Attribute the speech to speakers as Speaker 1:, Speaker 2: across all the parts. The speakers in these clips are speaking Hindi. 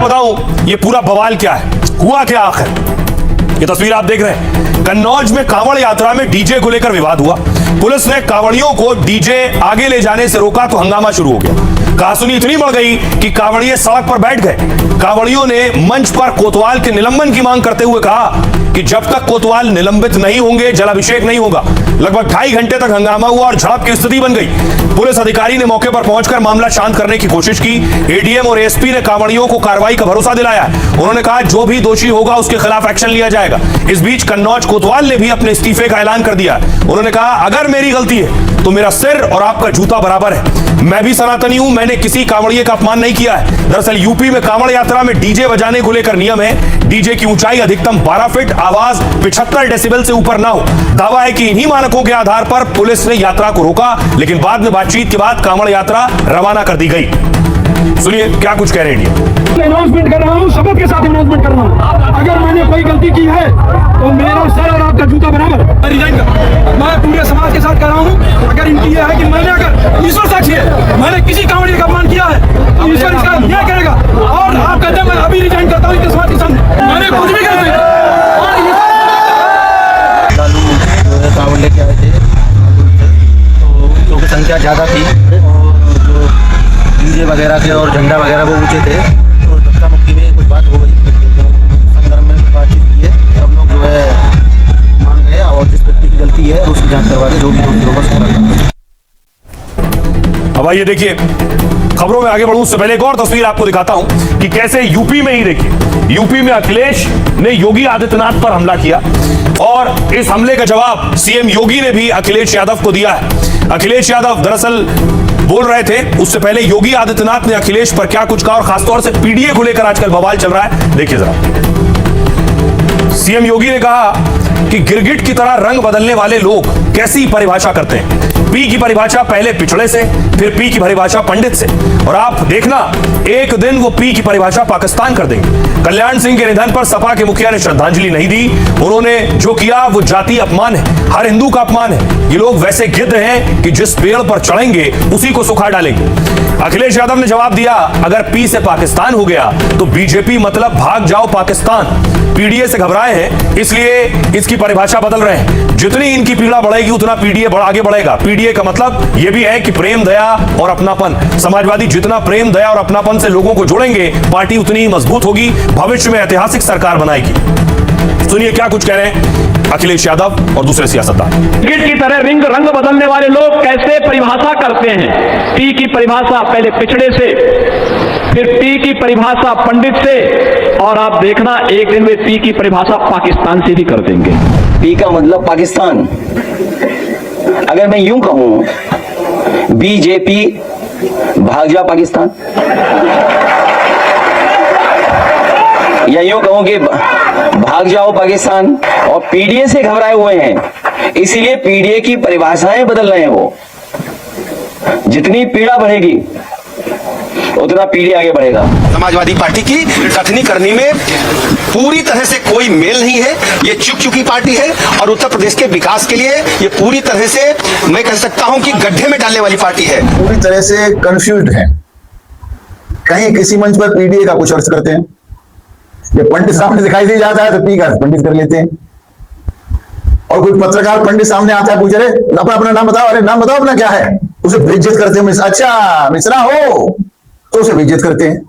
Speaker 1: बताऊं ये पूरा बवाल क्या है, हुआ क्या आखिर। ये तस्वीर आप देख रहे हैं, कन्नौज में कांवड़ यात्रा में डीजे को लेकर विवाद हुआ। पुलिस ने कांवड़ियों को डीजे आगे ले जाने से रोका तो हंगामा शुरू हो गया। कहासुनी इतनी बढ़ गई कि कांवड़िए सड़क पर बैठ गए। कांवड़ियों ने मंच पर कोतवाल के निलंबन की मांग करते हुए कहा कि जब तक कोतवाल निलंबित नहीं होंगे जलाभिषेक नहीं होगा। लगभग 2.5 घंटे तक हंगामा हुआ और झड़प की स्थिति बन गई। पुलिस अधिकारी ने मौके पर पहुंचकर मामला शांत करने की कोशिश की। एडीएम और एसपी ने कांवड़ियों को कार्रवाई का भरोसा दिलाया। उन्होंने कहा जो भी दोषी होगा उसके खिलाफ एक्शन लिया जाएगा। इस बीच कन्नौज कोतवाल ने भी अपने इस्तीफे का ऐलान कर दिया। उन्होंने कहा अगर मेरी गलती है तो मेरा सिर और आपका जूता बराबर है। मैं भी सनातनी हूं, मैंने किसी कांवड़िए का अपमान नहीं किया है। दरअसल यूपी में कांवड़ यात्रा में डीजे बजाने को लेकर नियम है। डीजे की ऊंचाई अधिकतम 12 फीट, आवाज 75 डेसिबल से ऊपर ना हो। दावा है कि इन्हीं मानकों के आधार पर पुलिस ने यात्रा को रोका, लेकिन बाद में बातचीत के बाद कांवड़ यात्रा रवाना कर दी गई। सुनिए क्या कुछ कह रहे हैं।
Speaker 2: अनाउंसमेंट कर रहा हूँ, शपथ के साथ अनाउंसमेंट कर रहा हूँ, अगर मैंने कोई गलती की है तो मेरा सर और आपका जूता बराबर। रिजाइन कर, मैं पूरे समाज के साथ कर रहा हूँ। अगर इनकी यह है कि मैंने, अगर ईश्वर साक्षी है, मैंने किसी कांवड़िए का अपमान किया है तो ईश्वर इसका न्याय करेगा। और आप कहते हैं मैं अभी रिजाइन करता हूँ इनके समाज के सामने, मैंने कुछ भी कर दिया।
Speaker 3: कांवड़ लेके आए थे तो लोगों की संख्या ज़्यादा थी और जो डीजे वगैरह के और झंडा वगैरह वो ऊंचे थे, तो धक्का मुक्की में कुछ बात हो गई। संदर्भ में बातचीत की है, सब लोग जो है मान गए और जिस व्यक्ति की गलती है उसकी जांच करवा के जो भी दोषी होगा उसको।
Speaker 1: अब आइए देखिए, खबरों में आगे बढ़ूं उससे पहले एक और तस्वीर आपको दिखाता हूं कि कैसे यूपी में ही देखिए, यूपी में अखिलेश ने योगी आदित्यनाथ पर हमला किया और इस हमले का जवाब सीएम योगी ने भी अखिलेश यादव को दिया है। अखिलेश यादव दरअसल बोल रहे थे, उससे पहले योगी आदित्यनाथ ने अखिलेश पर क्या कुछ कहा और खासतौर से पीडीए को लेकर आजकल बवाल चल रहा है, देखिए जरा। सीएम योगी ने कहा कि गिरगिट की तरह रंग बदलने वाले लोग कैसी परिभाषा करते हैं। पी की परिभाषा पहले पिछड़े से, फिर पी की परिभाषा पंडित से, और आप देखना एक दिन वो पी की परिभाषा पाकिस्तान कर देंगे। कल्याण सिंह के निधन पर सपा के मुखिया ने श्रद्धांजलि नहीं दी। उन्होंने जो किया वो जातीय अपमान है, हर हिंदू का अपमान है। ये लोग वैसे गिद्ध हैं कि जिस पेड़ पर चढ़ेंगे उसी को सुखा डालेंगे। अखिलेश यादव ने जवाब दिया अगर पी से पाकिस्तान हो गया तो बीजेपी मतलब भाग जाओ पाकिस्तान। पीडीए से घबराए हैं इसलिए इसकी परिभाषा बदल रहे हैं। जितनी इनकी पीड़ा बढ़ेगी उतना पीडीए आगे बढ़ेगा। पीडीए का मतलब यह भी है कि प्रेम, दया और अपनापन। समाजवादी जितना प्रेम, दया और अपनापन से लोगों को जोड़ेंगे, पार्टी उतनी ही मजबूत होगी, भविष्य में ऐतिहासिक सरकार बनाएगी। सुनिए क्या कुछ कह रहे हैं अखिलेश यादव और दूसरे सियासतदान।
Speaker 4: गिरगिट की तरह रंग बदलने वाले लोग कैसे परिभाषा करते हैं। पी की परिभाषा पहले पिछड़े से, फिर पी की परिभाषा पंडित से, और आप देखना एक दिन में पी की परिभाषा पाकिस्तान से भी कर देंगे।
Speaker 3: पी का मतलब पाकिस्तान। अगर मैं यूं कहूं बीजेपी भाग जा पाकिस्तान, या यूं कहूं कि भाग जाओ पाकिस्तान, और पीडीए से घबराए हुए हैं इसीलिए पीडीए की परिभाषाएं बदल रहे हैं। वो जितनी पीड़ा बढ़ेगी उतना पीढ़ी आगे बढ़ेगा।
Speaker 5: समाजवादी पार्टी की कथनी करनी में पूरी तरह से कोई मेल नहीं है। ये चुक चुकी पार्टी है और उत्तर प्रदेश के विकास के लिए ये पूरी तरह से मैं कह सकता हूं कि गड्ढे में डालने वाली पार्टी है।
Speaker 6: पूरी तरह से कंफ्यूज्ड है। कहीं किसी मंच पर पीडीए का कुछ अर्थ करते हैं, ये पंडित सामने दिखाई दे जाता है तो पी का पंडित कर लेते हैं, और कोई पत्रकार पंडित सामने आता है, पूछ रहे अपना नाम बताओ, अरे नाम बताओ अपना क्या है, उसे बेइज्जत करते हैं। अच्छा मिश्रा हो तो उसे बेइज्जत करते हैं।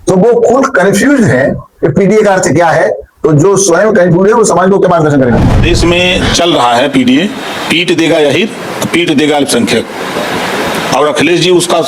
Speaker 6: तो वो खुद कंफ्यूज है कि पीडीए का अर्थ क्या है। तो जो स्वयं कंफ्यूज है वो समाज को क्या मार्गदर्शन करेगा।
Speaker 7: देश में चल रहा है पीडीए, पीट देगा यही, पीट देगा अल्पसंख्यक, और अखिलेश जी उसका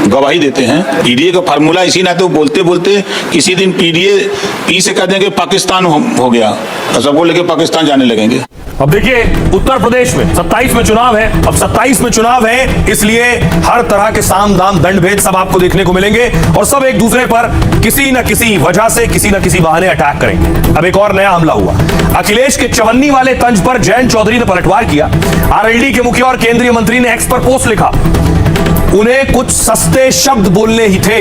Speaker 7: गवाही देते हैं। पीडीए का फार्मूला इसी ना, तो बोलते बोलते किसी दिन पीडीए पी से कह देंगे पाकिस्तान हो गया तो सबको लेके पाकिस्तान जाने लगेंगे।
Speaker 1: अब देखिए उत्तर प्रदेश में 27 में चुनाव है। अब 27 में चुनाव है इसलिए हर तरह के साम दाम दंड भेद सब आपको देखने को मिलेंगे और सब एक दूसरे पर किसी न किसी वजह से किसी न किसी बहाने अटैक करेंगे। अब एक और नया हमला हुआ। अखिलेश के चवन्नी वाले तंज पर जयंत चौधरी ने पलटवार किया। आरएलडी के मुखिया और केंद्रीय मंत्री ने एक्स पर पोस्ट लिखा, उन्हें कुछ सस्ते शब्द बोलने ही थे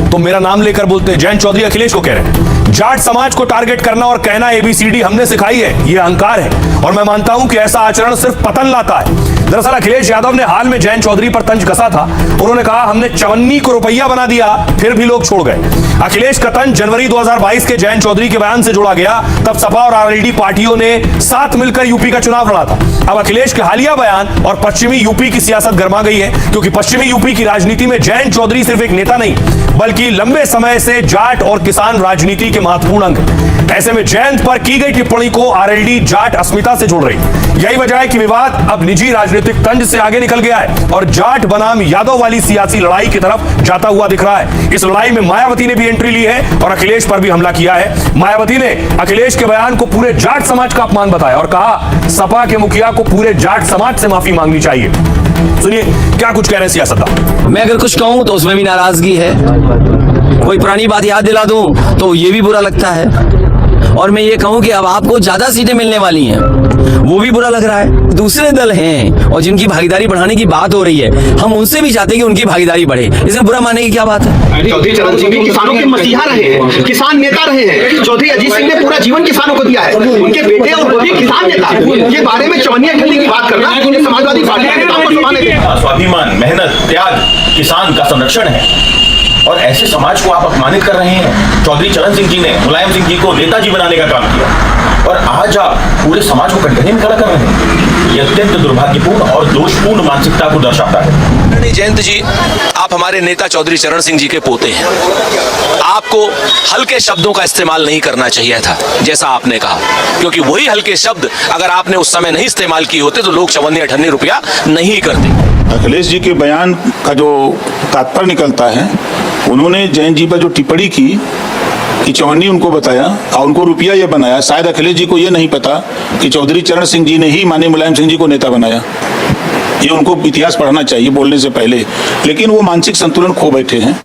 Speaker 1: तो मेरा नाम लेकर बोलते। जयंत चौधरी अखिलेश को कह रहे हैं जाट समाज को टारगेट करना और कहना एबीसीडी हमने सिखाई है, यह अहंकार है और मैं मानता हूं कि ऐसा आचरण सिर्फ पतन लाता है। दरअसल अखिलेश यादव ने हाल में जयंत चौधरी पर तंज कसा था। उन्होंने कहा हमने चवन्नी को रुपया बना दिया, फिर भी लोग छोड़ गए। अखिलेश का तंज जनवरी 2022 के जयंत चौधरी के बयान से जोड़ा गया। तब सपा और आरएलडी पार्टियों ने साथ मिलकर यूपी का चुनाव लड़ा था। अब अखिलेश के हालिया बयान और पश्चिमी यूपी की सियासत गर्मा गई है, क्योंकि पश्चिमी यूपी की राजनीति में जयंत चौधरी सिर्फ एक नेता नहीं, बल्कि लंबे समय से जाट और किसान राजनीति के महत्वपूर्ण अंग। ऐसे में जयंत पर की गई टिप्पणी को आरएलडी जाट अस्मिता से जोड़ रही। यही वजह है कि विवाद अब निजी राजनीतिक तंज से आगे निकल गया है और जाट बनाम यादव वाली सियासी लड़ाई की तरफ जाता हुआ दिख रहा है। इस लड़ाई में मायावती ने भी एंट्री ली है और अखिलेश पर भी हमला किया है। मायावती ने अखिलेश के बयान को पूरे जाट समाज का अपमान बताया और कहा सपा के मुखिया को पूरे जाट समाज से माफी मांगनी चाहिए। सुनिए क्या कुछ कह रहे हैं सियासतदान।
Speaker 8: मैं अगर कुछ कहूं तो उसमें भी नाराजगी है, कोई पुरानी बात याद दिला दूं तो ये भी बुरा लगता है, और मैं ये कहूं कि अब आपको ज्यादा सीटें मिलने वाली हैं, वो भी बुरा लग रहा है। दूसरे दल हैं और जिनकी भागीदारी बढ़ाने की बात हो रही है, हम उनसे भी चाहते हैं कि उनकी भागीदारी बढ़े। इसमें बुरा मानने की क्या बात है?
Speaker 5: चौधरी चरण सिंह भी किसानों के मसीहा रहे हैं, किसान नेता रहे हैं। चौधरी अजीत सिंह ने पूरा जीवन किसानों को दिया है, उनके बेटे और वो भी किसान नेता। ये बारे में चवन्नी खिलने की बात करना समाजवादी पार्टी के नेताओं को समाने देगा।
Speaker 9: स्वाभिमान, मेहनत, त्याग किसान का संरक्षण है और ऐसे समाज को आप अपमानित कर रहे हैं। चौधरी चरण सिंह जी ने मुलायम सिंह जी को नेताजी बनाने का काम किया और आज आप पूरे समाज को कंटने में खड़ा कर रहे हैं। यह अत्यंत दुर्भाग्यपूर्ण और दोषपूर्ण मानसिकता को दर्शाता है।
Speaker 10: जयंत जी, आप हमारे नेता चौधरी चरण सिंह जी के पोते हैं, आपको हल्के शब्दों का इस्तेमाल नहीं करना चाहिए था जैसा आपने कहा, क्योंकि वही हल्के शब्द अगर आपने उस समय नहीं इस्तेमाल किए होते तो लोग चवन्नी अठन्नी रुपया नहीं करते।
Speaker 7: अखिलेश जी के बयान का जो तात्पर्य निकलता है, उन्होंने जयंत जी पर जो टिप्पणी की कि चवन्नी उनको बताया और उनको रुपया ये बनाया, शायद अखिलेश जी को ये नहीं पता कि चौधरी चरण सिंह जी ने ही माननीय मुलायम सिंह जी को नेता बनाया। ये उनको इतिहास पढ़ना चाहिए बोलने से पहले, लेकिन वो मानसिक संतुलन खो बैठे हैं।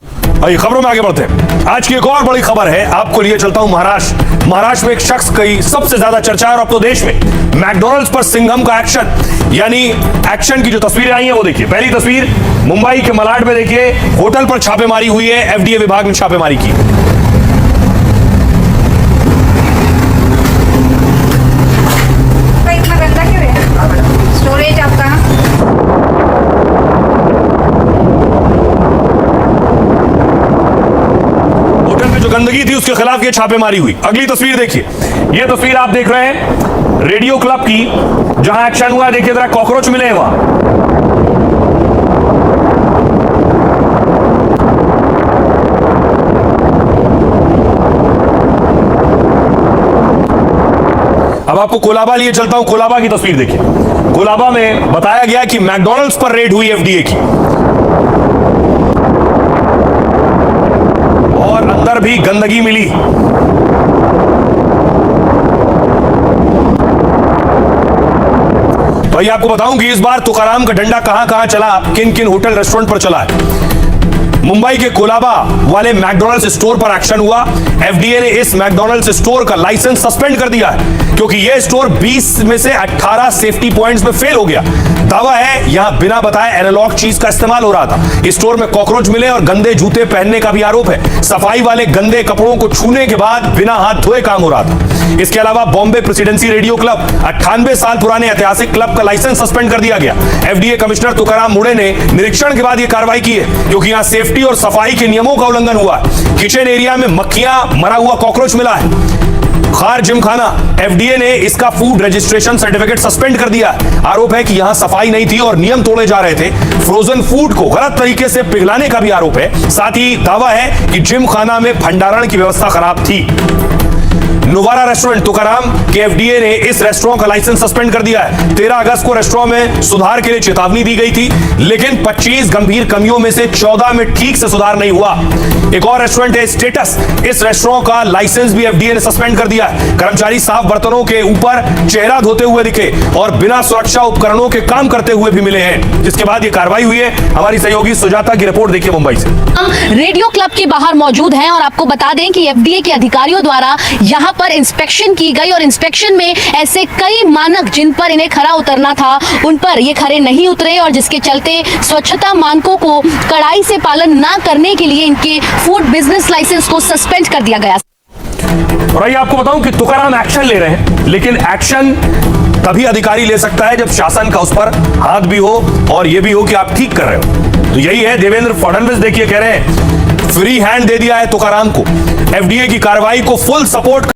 Speaker 1: आइए खबरों में आगे बढ़ते हैं। आज की एक और बड़ी खबर है, आपको लिए चलता हूं महाराष्ट्र। महाराष्ट्र में एक शख्स की सबसे ज्यादा चर्चा है और अब तो देश में मैकडॉनल्ड्स पर सिंघम का एक्शन, यानी एक्शन की जो तस्वीरें आई हैं वो देखिए। पहली तस्वीर मुंबई के मलाड में देखिए, होटल पर छापेमारी हुई है, एफडीए विभाग ने छापेमारी की।
Speaker 11: इतना गंदा क्यों है स्टोरेज आपका?
Speaker 1: गंदगी थी उसके खिलाफ ये छापेमारी हुई। अगली तस्वीर देखिए, ये तस्वीर आप देख रहे हैं रेडियो क्लब की, जहां एक्शन हुआ। देखिए जरा, कॉकरोच मिले हैं वहां। अब आपको कोलाबा लिए चलता हूं। कोलाबा की तस्वीर देखिए। कोलाबा में बताया गया कि मैकडॉनल्ड्स पर रेड हुई एफडीए की और अंदर भी गंदगी मिली। तो ये आपको बताऊं कि इस बार तुकाराम का डंडा कहां चला, किन किन होटल रेस्टोरेंट पर चला है। मुंबई के कोलाबा वाले मैकडॉनल्ड्स स्टोर पर एक्शन हुआ। एफडीए ने इस मैकडॉनल्ड्स स्टोर का लाइसेंस सस्पेंड कर दिया है, क्योंकि यह स्टोर 20 में से 18 सेफ्टी पॉइंट्स में फेल हो गया। दावा है यहां बिना बताए एनालॉग चीज का इस्तेमाल हो रहा था। इस स्टोर में कॉकरोच मिले और गंदे जूते पहनने का भी आरोप है। सफाई वाले गंदे कपड़ों को छूने के बाद बिना हाथ धोए काम हो रहा था। इसके अलावा बॉम्बे प्रेसिडेंसी रेडियो क्लब, 98 साल पुराने ऐतिहासिक क्लब का लाइसेंस सस्पेंड कर दिया गया। एफडीए कमिश्नर तुकाराम मुड़े ने निरीक्षण के बाद यह कार्रवाई की है, क्योंकि यहां सेफ्टी और सफाई के नियमों का उल्लंघन हुआ है। किचन एरिया में मक्खियां, मरा हुआ कॉकरोच मिला है। खार जिमखाना, एफडीए ने इसका फूड रजिस्ट्रेशन सर्टिफिकेट सस्पेंड कर दिया। आरोप है कि यहां सफाई नहीं थी और नियम तोड़े जा रहे थे। फ्रोजन फूड को गलत तरीके से पिघलाने का भी आरोप है। साथ ही दावा है कि जिमखाना में भंडारण की व्यवस्था खराब थी। नोवारा रेस्टोरेंट तुकाराम के एफडीए ने इस रेस्टोरेंट का लाइसेंस सस्पेंड कर दिया है। 13 अगस्त को रेस्टोरेंट में सुधार के लिए चेतावनी दी गई थी, लेकिन 25 गंभीर कमियों में से 14 में ठीक से सुधार नहीं हुआ। एक और रेस्टोरेंट है स्टेटस, इस रेस्टोरेंट का लाइसेंस भी एफडीए ने सस्पेंड कर दिया है। कर्मचारी साफ बर्तनों के ऊपर चेहरा धोते हुए दिखे और बिना सुरक्षा उपकरणों के काम करते हुए भी मिले हैं, जिसके बाद ये कार्रवाई हुई है। हमारी सहयोगी सुजाता की रिपोर्ट देखिए मुंबई से।
Speaker 12: हम रेडियो क्लब के बाहर मौजूद हैं और आपको बता दें कि एफडीए के अधिकारियों द्वारा यहाँ पर इंस्पेक्शन की गई और इंस्पेक्शन में ऐसे कई मानक जिन पर इन्हें खरा उतरना था उन पर ये खरे नहीं उतरे, और जिसके चलते स्वच्छता मानकों को कड़ाई से पालन न करने के लिए इनके फूड बिजनेस लाइसेंस को सस्पेंड कर दिया गया।
Speaker 1: और आइए आपको बताऊं कि तुकाराम एक्शन ले रहे हैं, लेकिन एक्शन तभी अधिकारी ले सकता है जब शासन का उस पर हाथ भी हो और यह भी हो कि आप ठीक कर रहे हो। तो यही है, देवेंद्र फडणवीस देखिए कह रहे हैं फ्री हैंड दे दिया है तुकाराम को, एफडीए की कार्रवाई को फुल सपोर्ट